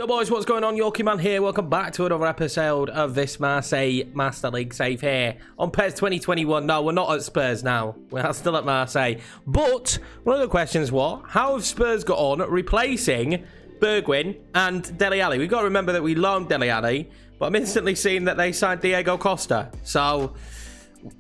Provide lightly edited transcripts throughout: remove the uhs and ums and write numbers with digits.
Yo boys, what's going on? Yorkie Man here. Welcome back to another episode of this Marseille Master League save here on PES 2021. No, we're not at Spurs now. We're still at Marseille. But one of the questions was, how have Spurs got on replacing Bergwijn and Dele Alli? We've got to remember that we loaned Dele Alli, but I'm instantly seeing that they signed Diego Costa. So,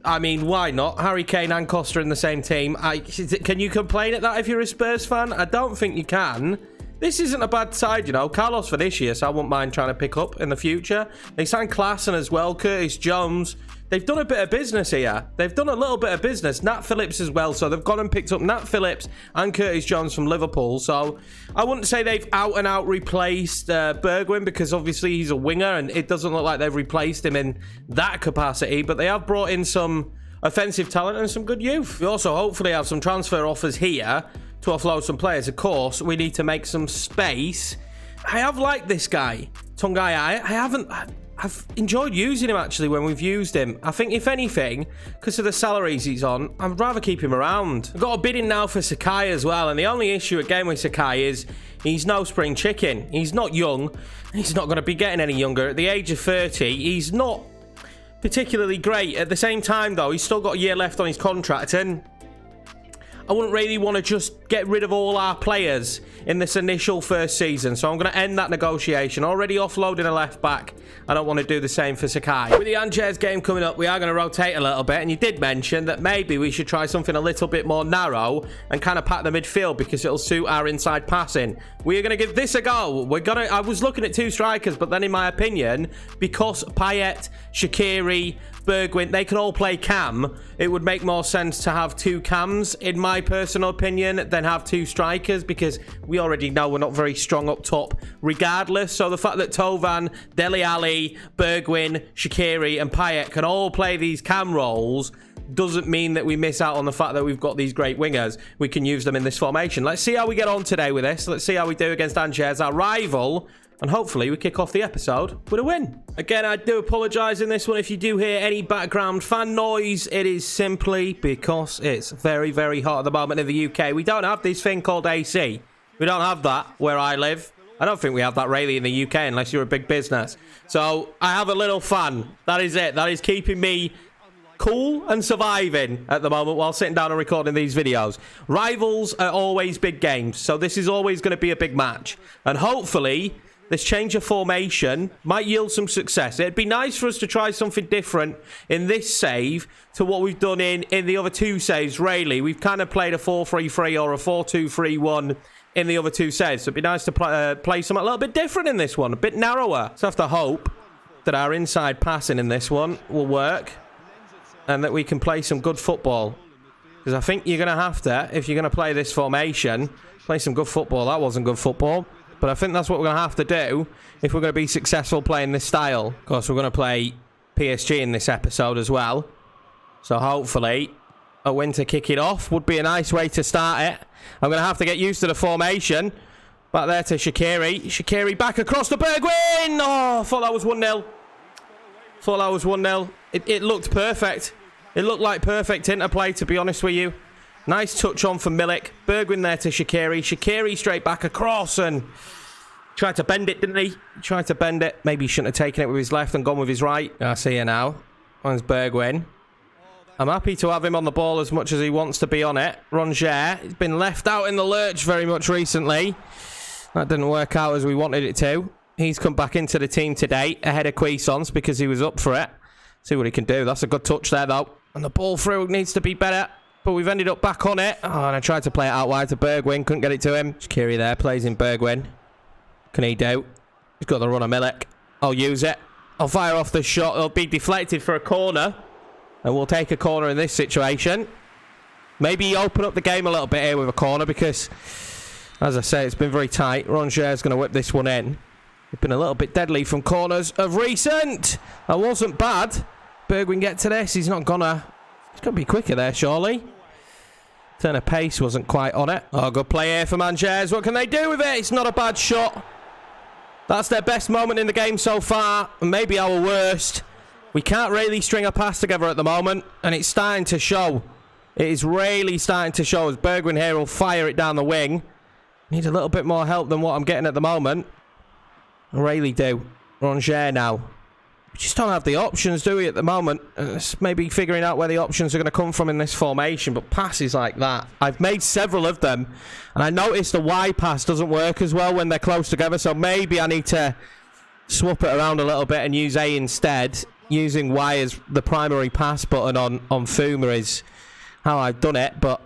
I mean, why not? Harry Kane and Costa in the same team. Can you complain at that if you're a Spurs fan? I don't think you can. This isn't a bad side, you know. Carlos Vinicius, I wouldn't mind trying to pick up in the future. They signed Klaassen as well, Curtis Jones. They've done a bit of business here. They've done a little bit of business. Nat Phillips as well. So they've gone and picked up Nat Phillips and Curtis Jones from Liverpool. So I wouldn't say they've out and out replaced Bergwijn, because obviously he's a winger and it doesn't look like they've replaced him in that capacity. But they have brought in some offensive talent and some good youth. We also hopefully have some transfer offers here to offload some players. Of course, we need to make some space. I have liked this guy, Tungai. I've enjoyed using him actually when we've used him. I think if anything, because of the salaries he's on, I'd rather keep him around. I've got a bidding now for Sakai as well, and the only issue again with Sakai is he's no spring chicken. He's not young. He's not going to be getting any younger. At the age of 30, he's not particularly great. At the same time though, he's still got a year left on his contract, and I wouldn't really want to just get rid of all our players in this initial first season. So I'm going to end that negotiation. Already offloading a left back. I don't want to do the same for Sakai. With the Angers game coming up, we are going to rotate a little bit. And you did mention that maybe we should try something a little bit more narrow and kind of pack the midfield because it'll suit our inside passing. We are going to give this a go. I was looking at two strikers, but then in my opinion, because Payet, Shaqiri, Bergwijn, they can all play cam, it would make more sense to have two cams, in my personal opinion, than have two strikers, because we already know we're not very strong up top regardless. So the fact that Tovan, Dele Alli, Bergwijn, Shaqiri and Payet can all play these cam roles doesn't mean that we miss out on the fact that we've got these great wingers. We can use them in this formation. Let's see how we get on today with this. Let's see how we do against Angers, our rival. And hopefully we kick off the episode with a win. Again, I do apologise in this one if you do hear any background fan noise. It is simply because it's very, very hot at the moment in the UK. We don't have this thing called AC. We don't have that where I live. I don't think we have that really in the UK unless you're a big business. So I have a little fan. That is it. That is keeping me cool and surviving at the moment while sitting down and recording these videos. Rivals are always big games. So this is always going to be a big match. And hopefully this change of formation might yield some success. It'd be nice for us to try something different in this save to what we've done in the other two saves, really. We've kind of played a 4-3-3 or a 4-2-3-1 in the other two saves. So it'd be nice to play something a little bit different in this one, a bit narrower. So I have to hope that our inside passing in this one will work and that we can play some good football. Because I think you're going to have to, if you're going to play this formation, play some good football. That wasn't good football. But I think that's what we're going to have to do if we're going to be successful playing this style. Of course, we're going to play PSG in this episode as well. So hopefully a win to kick it off would be a nice way to start it. I'm going to have to get used to the formation. Back there to Shaqiri. Shaqiri back across to Bergwijn. Oh, I thought that was 1-0. Thought that was 1-0. It looked perfect. It looked like perfect interplay, to be honest with you. Nice touch on from Milik. Bergwijn there to Shaqiri. Shaqiri straight back across and tried to bend it, didn't he? Tried to bend it. Maybe he shouldn't have taken it with his left and gone with his right. I see you now. One's Bergwijn. I'm happy to have him on the ball as much as he wants to be on it. Rongier, he's been left out in the lurch very much recently. That didn't work out as we wanted it to. He's come back into the team today ahead of Cuisance because he was up for it. See what he can do. That's a good touch there, though. And the ball through needs to be better. But we've ended up back on it. Oh, and I tried to play it out wide to Bergwijn. Couldn't get it to him. Shaqiri there. Plays in Bergwijn. Can he do? He's got the run of Milik. I'll use it. I'll fire off the shot. It'll be deflected for a corner. And we'll take a corner in this situation. Maybe open up the game a little bit here with a corner because, as I say, it's been very tight. Rongier's going to whip this one in. It's been a little bit deadly from corners of recent. That wasn't bad. Bergwijn get to this. He's not gonna... It's going to be quicker there, surely. Turn of pace wasn't quite on it. Oh, good play here from Angers. What can they do with it? It's not a bad shot. That's their best moment in the game so far. And maybe our worst. We can't really string a pass together at the moment. And it's starting to show. It is really starting to show as Bergwijn here will fire it down the wing. Need a little bit more help than what I'm getting at the moment. I really do. Rongier now. We just don't have the options, do we, at the moment? It's maybe figuring out where the options are going to come from in this formation, but passes like that. I've made several of them, and I noticed the Y pass doesn't work as well when they're close together, so maybe I need to swap it around a little bit and use A instead. Using Y as the primary pass button on FUMA is how I've done it, but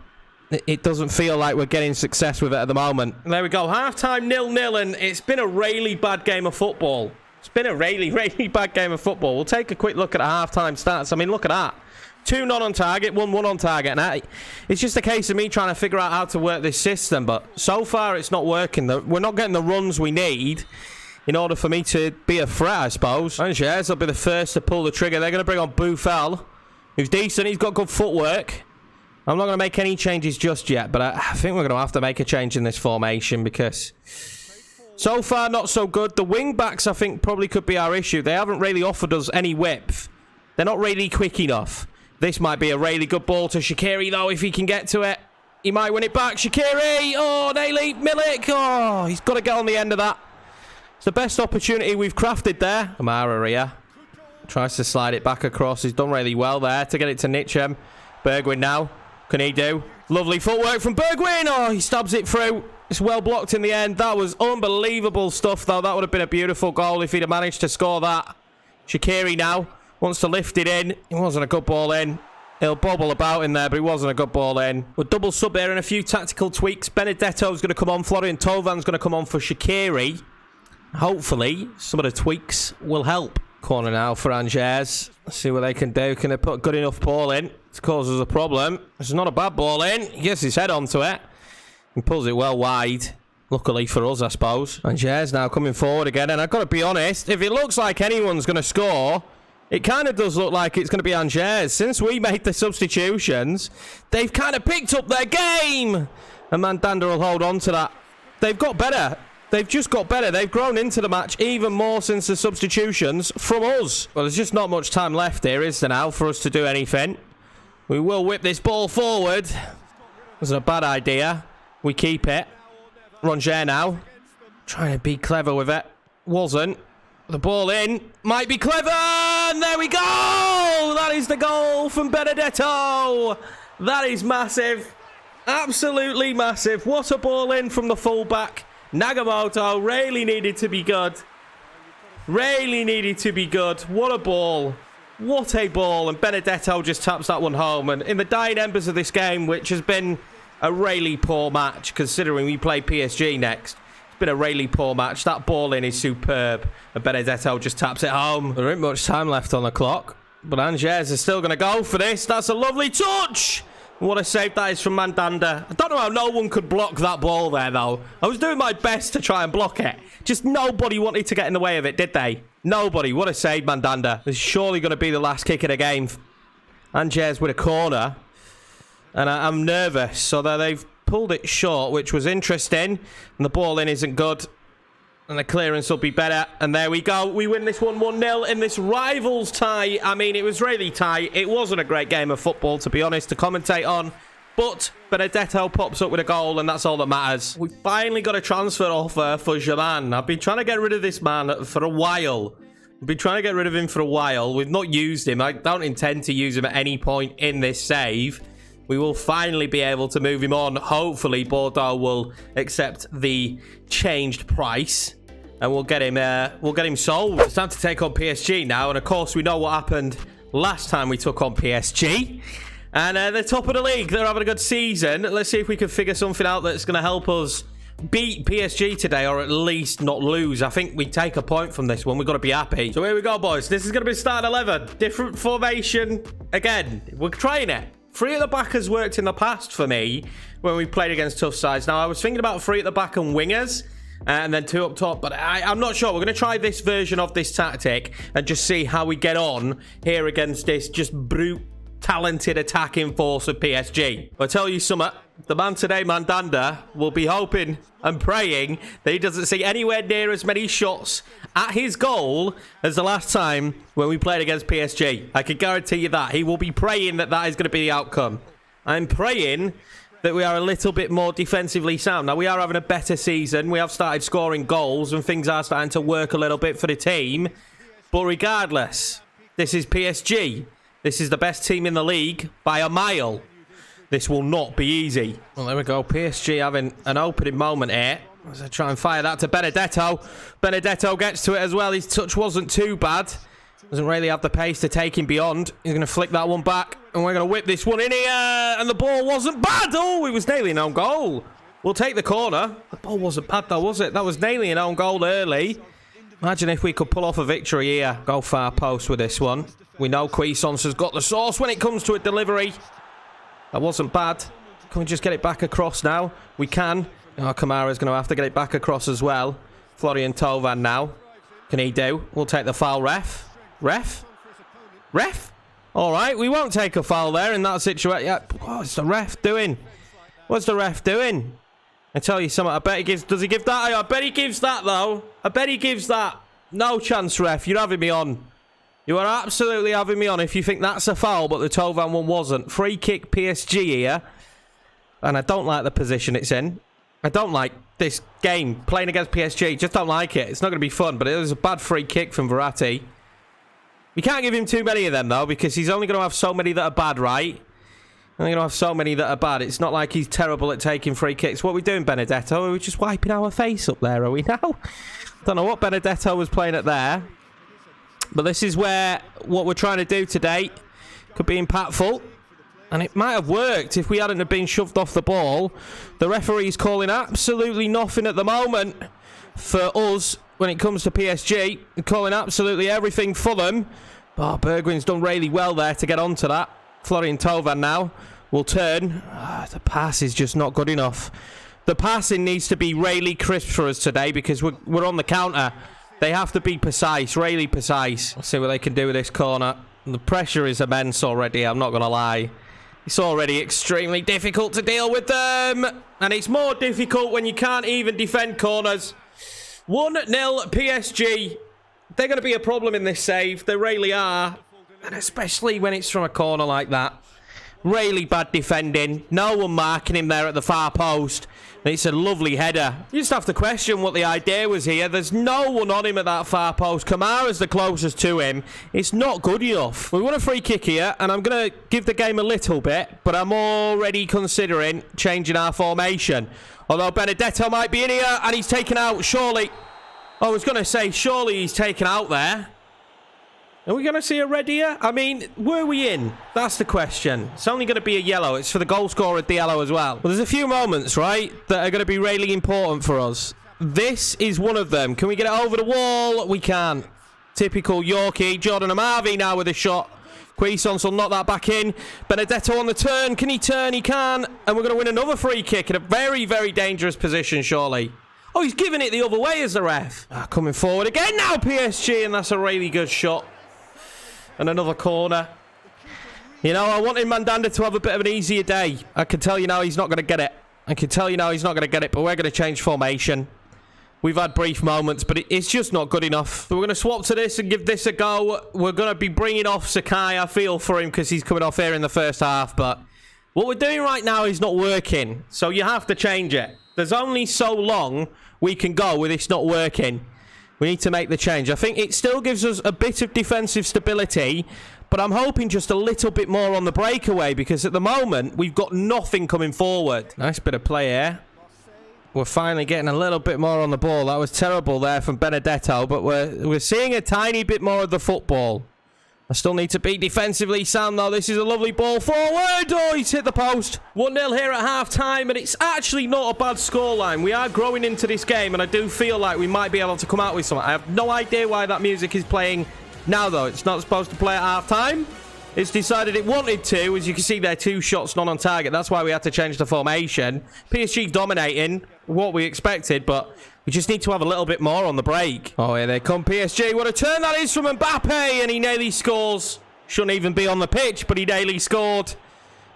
it doesn't feel like we're getting success with it at the moment. There we go, half-time 0-0, and it's been a really bad game of football. It's been a really, really bad game of football. We'll take a quick look at the half-time stats. I mean, look at that. 2 not on target, 1 on target. And it's just a case of me trying to figure out how to work this system, but so far it's not working. We're not getting the runs we need in order for me to be a threat, I suppose. Angers will be the first to pull the trigger. They're going to bring on Buffel, who's decent. He's got good footwork. I'm not going to make any changes just yet, but I think we're going to have to make a change in this formation because so far not so good. The wing-backs, I think, probably could be our issue. They haven't really offered us any width. They're not really quick enough. This might be a really good ball to Shaqiri, though, if he can get to it. He might win it back. Shaqiri! Oh, Naily! Milik! Oh, he's got to get on the end of that. It's the best opportunity we've crafted there. Amara here. Tries to slide it back across. He's done really well there to get it to Nitchem. Bergwijn now. Can he do? Lovely footwork from Bergwijn. Oh, he stabs it through. It's well blocked in the end. That was unbelievable stuff, though. That would have been a beautiful goal if he'd have managed to score that. Shaqiri now wants to lift it in. It wasn't a good ball in. He'll bobble about in there, but it wasn't a good ball in. We're double sub here and a few tactical tweaks. Benedetto's going to come on. Florian Thauvin going to come on for Shaqiri. Hopefully, some of the tweaks will help. Corner now for Angers. Let's see what they can do. Can they put a good enough ball in to cause us a problem? It's not a bad ball in. He gets his head onto it. He pulls it well wide. Luckily for us, I suppose. Angers now coming forward again. And I've got to be honest, if it looks like anyone's going to score, it kind of does look like it's going to be Angers. Since we made the substitutions, they've kind of picked up their game. And Mandanda will hold on to that. They've got better. They've just got better. They've grown into the match even more since the substitutions from us. Well, there's just not much time left here, is there now, for us to do anything. We will whip this ball forward. Wasn't a bad idea. We keep it. Rongier now. Trying to be clever with it. Wasn't. The ball in. Might be clever. And there we go. That is the goal from Benedetto. That is massive. Absolutely massive. What a ball in from the fullback. Nagamoto really needed to be good. Really needed to be good. What a ball. What a ball. And Benedetto just taps that one home. And in the dying embers of this game, which has been a really poor match, considering we play PSG next. It's been a really poor match. That ball in is superb. And Benedetto just taps it home. There isn't much time left on the clock. But Angers is still going to go for this. That's a lovely touch. What a save that is from Mandanda. I don't know how no one could block that ball there, though. I was doing my best to try and block it. Just nobody wanted to get in the way of it, did they? Nobody. What a save, Mandanda. This is surely going to be the last kick of the game. Angers with a corner. And I'm nervous. So they've pulled it short, which was interesting. And the ball in isn't good. And the clearance will be better. And there we go. We win this one 1-0 in this rivals tie. I mean, it was really tight. It wasn't a great game of football, to be honest, to commentate on. But Benedetto pops up with a goal, and that's all that matters. We finally got a transfer offer for Jaman. I've been trying to get rid of this man for a while. I've been trying to get rid of him for a while. We've not used him. I don't intend to use him at any point in this save. We will finally be able to move him on. Hopefully, Bordeaux will accept the changed price, and we'll get him sold. It's time to take on PSG now, and of course, we know what happened last time we took on PSG. And they're top of the league. They're having a good season. Let's see if we can figure something out that's going to help us beat PSG today, or at least not lose. I think we take a point from this one. We've got to be happy. So here we go, boys. This is going to be starting 11. Different formation. Again, we're trying it. 3 at the back has worked in the past for me when we played against tough sides. Now, I was thinking about 3 at the back and wingers, and then 2 up top, but I'm not sure. We're going to try this version of this tactic and just see how we get on here against this just brute, talented attacking force of PSG. I'll tell you something. The man today, Mandanda, will be hoping and praying that he doesn't see anywhere near as many shots at his goal as the last time when we played against PSG. I can guarantee you that. He will be praying that that is going to be the outcome. I'm praying that we are a little bit more defensively sound. Now, we are having a better season. We have started scoring goals and things are starting to work a little bit for the team. But regardless, this is PSG. This is the best team in the league by a mile. This will not be easy. Well, there we go. PSG having an opening moment here. As I try and fire that to Benedetto. Benedetto gets to it as well. His touch wasn't too bad. Doesn't really have the pace to take him beyond. He's going to flick that one back. And we're going to whip this one in here. And the ball wasn't bad. Oh, it was nearly an own goal. We'll take the corner. The ball wasn't bad though, was it? That was nearly an own goal early. Imagine if we could pull off a victory here. Go far post with this one. We know Cuisance has got the sauce when it comes to a delivery. That wasn't bad. Can we just get it back across now? We can. Oh, Kamara's going to have to get it back across as well. Florian Thauvin now. Can he do? We'll take the foul, ref. Ref? Ref? All right, we won't take a foul there in that situation. Yeah. What's the ref doing? What's the ref doing? I tell you something. I bet he gives... Does he give that? I bet he gives that, though. I bet he gives that. No chance, ref. You're having me on. You are absolutely having me on if you think that's a foul, but the Thauvin one wasn't. Free kick PSG here. And I don't like the position it's in. I don't like this game. Playing against PSG. Just don't like it. It's not going to be fun, but it was a bad free kick from Verratti. We can't give him too many of them, though, because he's only going to have so many that are bad, right? Only going to have so many that are bad. It's not like he's terrible at taking free kicks. What are we doing, Benedetto? Are we just wiping our face up there, are we now? Don't know what Benedetto was playing at there. But this is where what we're trying to do today could be impactful. And it might have worked if we hadn't have been shoved off the ball. The referee's calling absolutely nothing at the moment for us when it comes to PSG. They're calling absolutely everything for them. Oh, Bergwijn's done really well there to get onto that. Florian Thauvin now will turn. The pass is just not good enough. The passing needs to be really crisp for us today because we're on the counter. They have to be precise, really precise. Let's see what they can do with this corner. The pressure is immense already, I'm not going to lie. It's already extremely difficult to deal with them. And it's more difficult when you can't even defend corners. 1-0 PSG. They're going to be a problem in this save. They really are. And especially when it's from a corner like that. Really bad defending. No one marking him there at the far post. It's a lovely header. You just have to question what the idea was here. There's no one on him at that far post. Kamara's the closest to him. It's not good enough. We want a free kick here, and I'm going to give the game a little bit, but I'm already considering changing our formation. Although Benedetto might be in here, and he's taken out, surely. I was going to say, surely he's taken out there. Are we going to see a red here? I mean, were we in? That's the question. It's only going to be a yellow. It's for the goal scorer, Diallo, as well. Well, there's a few moments, right, that are going to be really important for us. This is one of them. Can we get it over the wall? We can. Typical Yorkie. Jordan Amavi now with a shot. Cuisance will knock that back in. Benedetto on the turn. Can he turn? He can. And we're going to win another free kick in a very, very dangerous position, surely. Oh, he's giving it the other way as the ref. Coming forward again now, PSG, and that's a really good shot. And another corner. You know, I wanted Mandanda to have a bit of an easier day. I can tell you now he's not going to get it. I can tell you now he's not going to get it, but we're going to change formation. We've had brief moments, but it's just not good enough. So we're going to swap to this and give this a go. We're going to be bringing off Sakai. I feel for him because he's coming off here in the first half, but what we're doing right now is not working. So you have to change it. There's only so long we can go with this not working. We need to make the change. I think it still gives us a bit of defensive stability, but I'm hoping just a little bit more on the breakaway because at the moment, we've got nothing coming forward. Nice bit of play here. We're finally getting a little bit more on the ball. That was terrible there from Benedetto, but we're seeing a tiny bit more of the football. I still need to be defensively sound, though. This is a lovely ball forward. Oh, he's hit the post. 1-0 here at half-time, and it's actually not a bad scoreline. We are growing into this game, and I do feel like we might be able to come out with something. I have no idea why that music is playing now, though. It's not supposed to play at half-time. It's decided it wanted to. As you can see there, 2 shots not on target. That's why we had to change the formation. PSG dominating what we expected, but we just need to have a little bit more on the break. Oh, here they come, PSG. What a turn that is from Mbappe, and he nearly scores. Shouldn't even be on the pitch, but he nearly scored.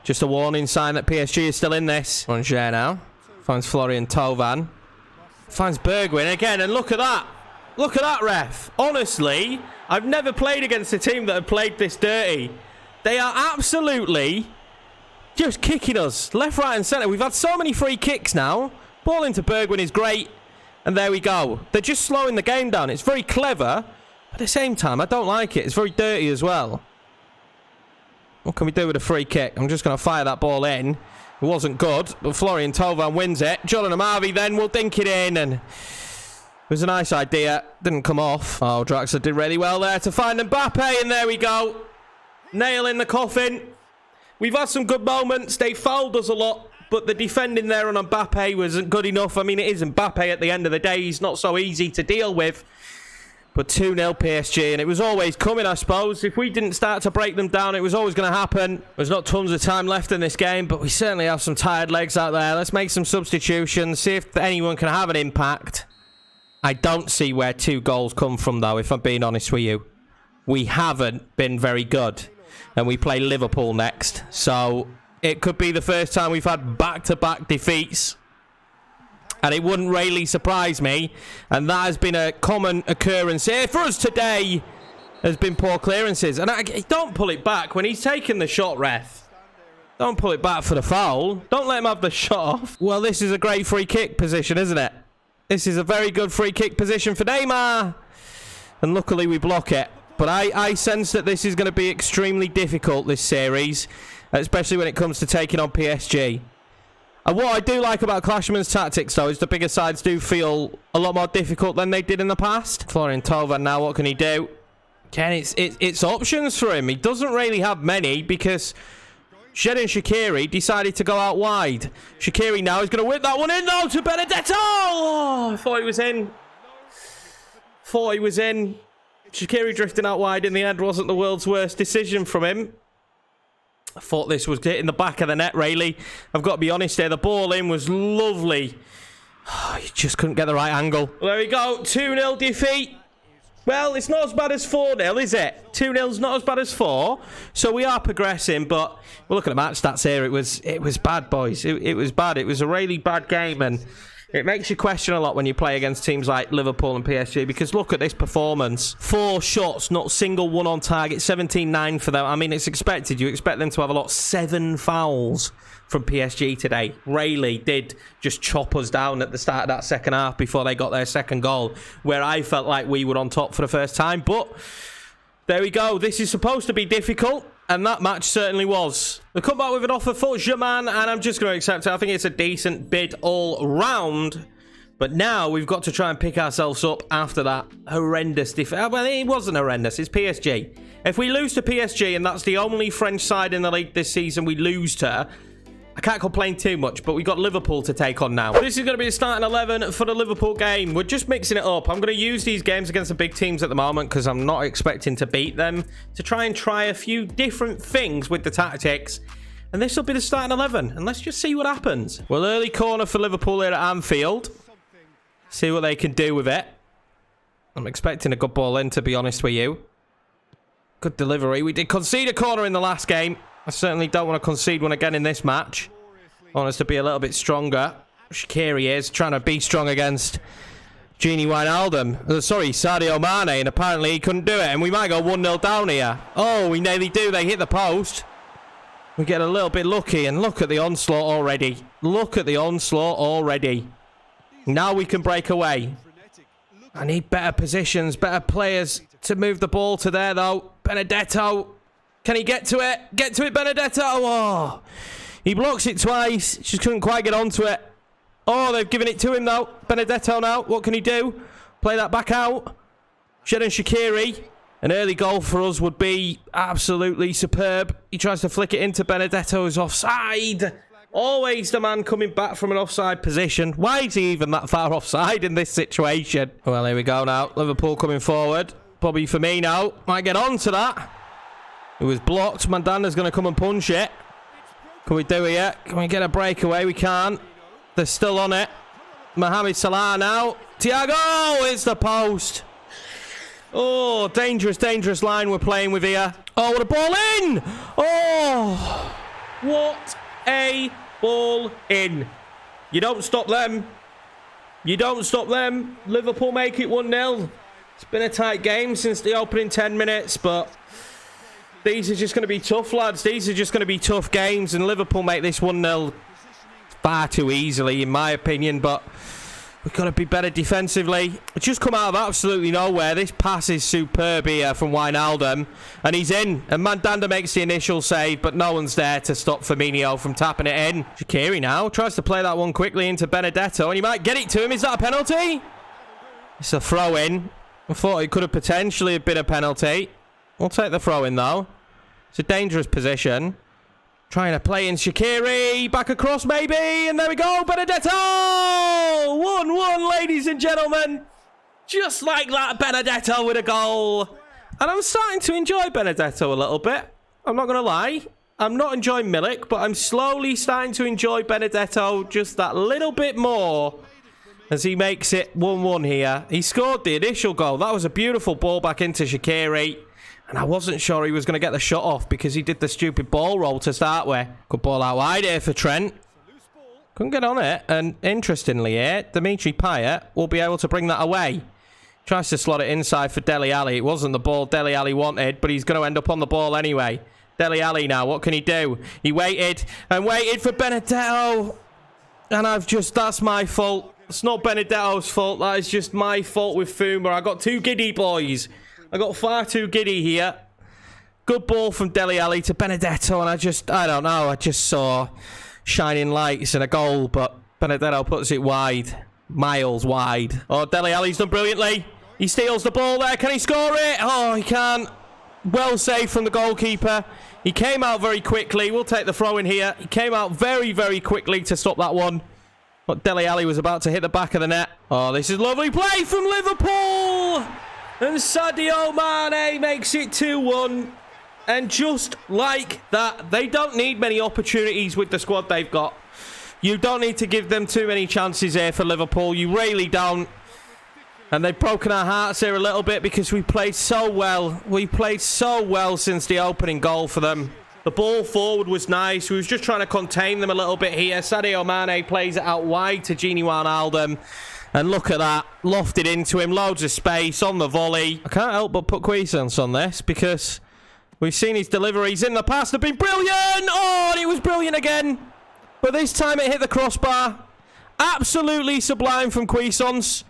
Just a warning sign that PSG is still in this. Rongier now. Finds Florian Thauvin. Finds Bergwijn again, and look at that. Look at that, ref. Honestly, I've never played against a team that have played this dirty. They are absolutely just kicking us left, right and centre. We've had so many free kicks now. Ball into Bergwijn is great. And there we go. They're just slowing the game down. It's very clever. But at the same time, I don't like it. It's very dirty as well. What can we do with a free kick? I'm just going to fire that ball in. It wasn't good, but Florian Thauvin wins it. John and Amavi then will dink it in, and it was a nice idea. Didn't come off. Oh, Draxler did really well there to find Mbappe, and there we go. Nail in the coffin. We've had some good moments. They fouled us a lot, but the defending there on Mbappe wasn't good enough. I mean, it is Mbappe at the end of the day. He's not so easy to deal with. But 2-0 PSG, and it was always coming, I suppose. If we didn't start to break them down, it was always going to happen. There's not tons of time left in this game, but we certainly have some tired legs out there. Let's make some substitutions, see if anyone can have an impact. I don't see where 2 goals come from, though, if I'm being honest with you. We haven't been very good, and we play Liverpool next. So it could be the first time we've had back-to-back defeats. And it wouldn't really surprise me. And that has been a common occurrence here for us today. Has been poor clearances. And don't pull it back when he's taking the shot, ref. Don't pull it back for the foul. Don't let him have the shot off. Well, this is a great free kick position, isn't it? This is a very good free kick position for Neymar. And luckily we block it. But I sense that this is going to be extremely difficult, this series. Especially when it comes to taking on PSG. And what I do like about Clashman's tactics, though, is the bigger sides do feel a lot more difficult than they did in the past. Florian Thauvin now, what can he do? Again, it's options for him. He doesn't really have many because Xherdan Shaqiri decided to go out wide. Shaqiri now is going to whip that one in, though, to Benedetto! Oh, I thought he was in. Thought he was in. Shaqiri drifting out wide in the end wasn't the world's worst decision from him. I thought this was hitting the back of the net, really. I've got to be honest here. The ball in was lovely. Oh, you just couldn't get the right angle. Well, there we go. 2-0 defeat. Well, it's not as bad as 4-0, is it? 2-0's not as bad as 4. So we are progressing, but we're looking at match stats here. It was bad, boys. It was bad. It was a really bad game, and it makes you question a lot when you play against teams like Liverpool and PSG, because look at this performance. 4 shots, not single one on target, 17-9 for them. I mean, it's expected. You expect them to have a lot. 7 fouls from PSG today. Really did just chop us down at the start of that second half before they got their second goal, where I felt like we were on top for the first time. But there we go. This is supposed to be difficult, and that match certainly was. We come back with an offer for Germain, and I'm just going to accept it. I think it's a decent bid all round. But now we've got to try and pick ourselves up after that horrendous defeat. Well, it wasn't horrendous. It's PSG. If we lose to PSG, and that's the only French side in the league this season we lose to, I can't complain too much, but we've got Liverpool to take on now. This is going to be the starting 11 for the Liverpool game. We're just mixing it up. I'm going to use these games against the big teams at the moment because I'm not expecting to beat them, to try a few different things with the tactics. And this will be the starting 11. And let's just see what happens. Well, early corner for Liverpool here at Anfield. See what they can do with it. I'm expecting a good ball in, to be honest with you. Good delivery. We did concede a corner in the last game. I certainly don't want to concede one again in this match. I want us to be a little bit stronger. Shaqiri is trying to be strong against Gini Wijnaldum. Sorry, Sadio Mane, and apparently he couldn't do it. And we might go 1-0 down here. Oh, we nearly do. They hit the post. We get a little bit lucky, and look at the onslaught already. Look at the onslaught already. Now we can break away. I need better positions, better players to move the ball to there, though. Benedetto. Can he get to it? Get to it, Benedetto. Oh, he blocks it twice. Just couldn't quite get onto it. Oh, they've given it to him, though. Benedetto now. What can he do? Play that back out. Xherdan Shaqiri. An early goal for us would be absolutely superb. He tries to flick it into Benedetto, who's offside. Always the man coming back from an offside position. Why is he even that far offside in this situation? Well, here we go now. Liverpool coming forward. Bobby Firmino might get on to that. It was blocked. Mandana's going to come and punch it. Can we do it yet? Can we get a breakaway? We can't. They're still on it. Mohamed Salah now. Thiago! It's the post. Oh, dangerous, dangerous line we're playing with here. Oh, what a ball in! Oh, what a ball in. You don't stop them. You don't stop them. Liverpool make it 1-0. It's been a tight game since the opening 10 minutes, but These are just going to be tough, lads. These are just going to be tough games, and Liverpool make this 1-0 far too easily, in my opinion, but we've got to be better defensively. It's just come out of absolutely nowhere. This pass is superb here from Wijnaldum, and he's in. And Mandanda makes the initial save, but no one's there to stop Firmino from tapping it in. Shaqiri now tries to play that one quickly into Benedetto, and he might get it to him. Is that a penalty? It's a throw-in. I thought it could have potentially been a penalty. We'll take the throw-in, though. It's a dangerous position. Trying to play in Shaqiri. Back across, maybe. And there we go. Benedetto! 1-1, ladies and gentlemen. Just like that, Benedetto with a goal. And I'm starting to enjoy Benedetto a little bit. I'm not going to lie. I'm not enjoying Milik, but I'm slowly starting to enjoy Benedetto just that little bit more as he makes it 1-1 here. He scored the initial goal. That was a beautiful ball back into Shaqiri. And I wasn't sure he was going to get the shot off because he did the stupid ball roll to start with. Good ball out wide here for Trent. Couldn't get on it. And interestingly here, Dimitri Payet will be able to bring that away. Tries to slot it inside for Dele Alli. It wasn't the ball Dele Alli wanted, but he's going to end up on the ball anyway. Dele Alli now, what can he do? He waited and waited for Benedetto. And that's my fault. It's not Benedetto's fault. That is just my fault with FUMA. I got too giddy, boys. I got far too giddy here. Good ball from Dele Alli to Benedetto, and I don't know. I just saw shining lights and a goal, but Benedetto puts it wide. Miles wide. Oh, Dele Alli's done brilliantly. He steals the ball there. Can he score it? Oh, he can't. Well saved from the goalkeeper. He came out very quickly. We'll take the throw in here. He came out very, very quickly to stop that one. But Dele Alli was about to hit the back of the net. Oh, this is lovely play from Liverpool. And Sadio Mane makes it 2-1. And just like that, they don't need many opportunities with the squad they've got. You don't need to give them too many chances here for Liverpool. You really don't. And they've broken our hearts here a little bit because we played so well. We played so well since the opening goal for them. The ball forward was nice. We was just trying to contain them a little bit here. Sadio Mane plays it out wide to Gini Wijnaldum. And look at that. Lofted into him. Loads of space on the volley. I can't help but put Cuisance on this because we've seen his deliveries in the past have been brilliant. Oh, and it was brilliant again. But this time it hit the crossbar. Absolutely sublime from Cuisance.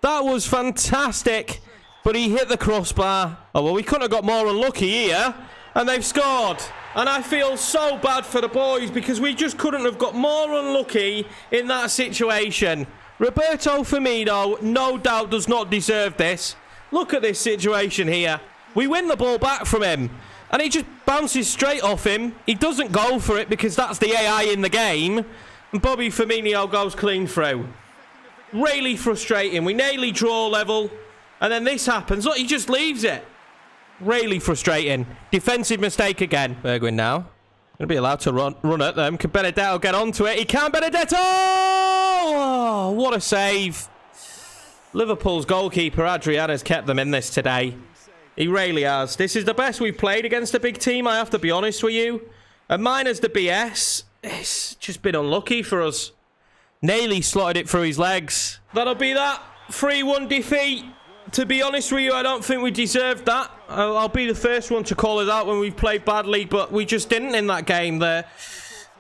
That was fantastic. But he hit the crossbar. Oh, well, we couldn't have got more unlucky here. And they've scored. And I feel so bad for the boys because we just couldn't have got more unlucky in that situation. Roberto Firmino, no doubt, does not deserve this. Look at this situation here. We win the ball back from him. And he just bounces straight off him. He doesn't go for it because that's the AI in the game. And Bobby Firmino goes clean through. Really frustrating. We nearly draw level. And then this happens. Look, he just leaves it. Really frustrating. Defensive mistake again. Bergwijn now. Going to be allowed to run at them. Can Benedetto get onto it? He can. Benedetto! Oh, what a save. Liverpool's goalkeeper, Adrian, has kept them in this today. He really has. This is the best we've played against a big team, I have to be honest with you. And minus the BS, it's just been unlucky for us. Nearly slotted it through his legs. That'll be that. 3-1 defeat. To be honest with you, I don't think we deserved that. I'll be the first one to call it out when we've played badly, but we just didn't in that game there.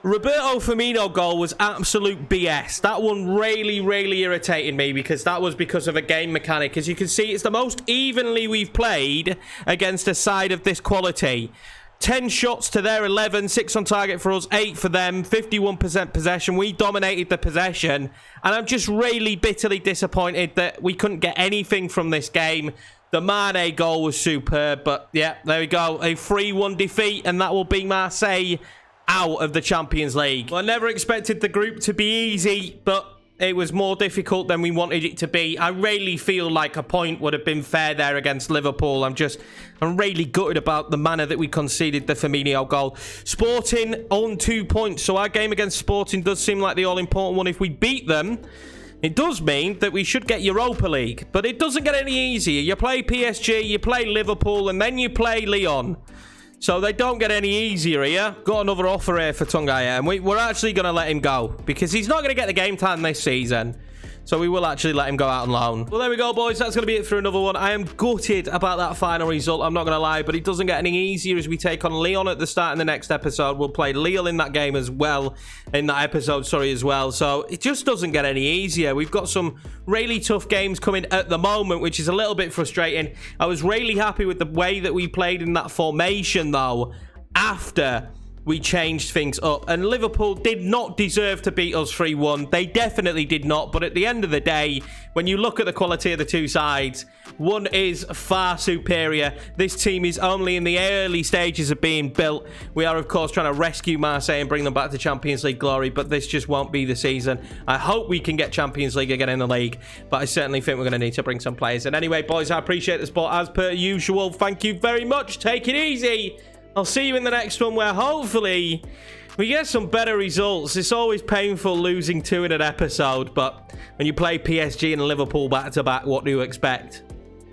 Roberto Firmino goal was absolute BS. That one really, really irritated me because that was because of a game mechanic. As you can see, it's the most evenly we've played against a side of this quality. 10 shots to their 11, 6 on target for us, 8 for them, 51% possession. We dominated the possession, and I'm just really bitterly disappointed that we couldn't get anything from this game. The Mane goal was superb, but yeah, there we go. A 3-1 defeat, and that will be Marseille out of the Champions League. Well, I never expected the group to be easy, but it was more difficult than we wanted it to be. I really feel like a point would have been fair there against Liverpool. I'm really gutted about the manner that we conceded the Firmino goal. Sporting on 2 points, so our game against Sporting does seem like the all-important one. If we beat them, it does mean that we should get Europa League, but it doesn't get any easier. You play PSG, you play Liverpool, and then you play Lyon. So they don't get any easier here. Got another offer here for Tungaya, and we're actually going to let him go because he's not going to get the game time this season. So we will actually let him go out on loan. Well, there we go, boys. That's going to be it for another one. I am gutted about that final result. I'm not going to lie, but it doesn't get any easier as we take on Lyon at the start in the next episode. We'll play Lille in that game as well, in that episode, sorry, as well. So it just doesn't get any easier. We've got some really tough games coming at the moment, which is a little bit frustrating. I was really happy with the way that we played in that formation, though, after we changed things up. And Liverpool did not deserve to beat us 3-1. They definitely did not. But at the end of the day, when you look at the quality of the two sides, one is far superior. This team is only in the early stages of being built. We are, of course, trying to rescue Marseille and bring them back to Champions League glory, but this just won't be the season. I hope we can get Champions League again in the league, but I certainly think we're going to need to bring some players. And anyway, boys, I appreciate the support as per usual. Thank you very much. Take it easy. I'll see you in the next one where hopefully we get some better results. It's always painful losing 2 in an episode, but when you play PSG and Liverpool back-to-back, what do you expect?